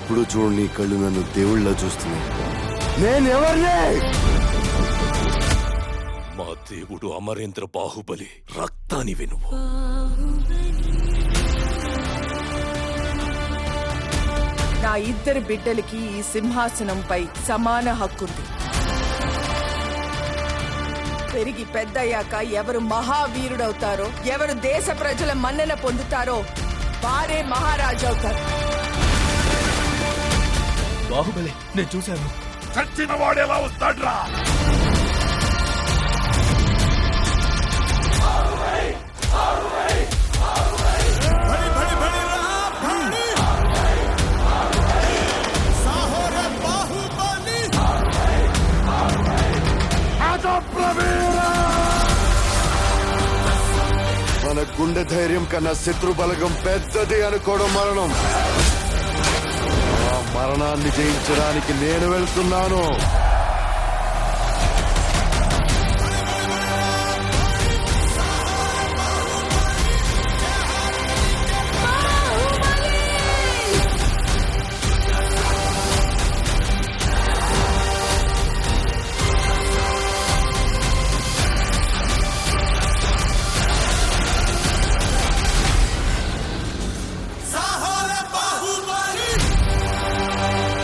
ఎప్పుడు చూడని కళ్ళు నన్ను దేవుళ్ళ చూస్తున్నాయి. నేనెవరిని? మా దేవుడు అమరేంద్ర బాహుబలి, రక్తాని వినువు. నా ఇద్దరు బిడ్డలకి ఈ సింహాసనంపై సమాన హక్కుంది. పెరిగి పెద్దయ్యాక ఎవరు మహావీరుడవుతారో, ఎవరు దేశ ప్రజల మన్నన పొందుతారో వారే మహారాజు అవుతారు. బాహుబలి నేను చూశాను. చచ్చిన వాడేలా వస్తాడ్రా? మన గుండె ధైర్యం కన్నా శత్రు బలగం పెద్దది అనుకోవడం మరణం. ఆ మరణాన్ని జయించడానికి నేను వెళ్తున్నాను.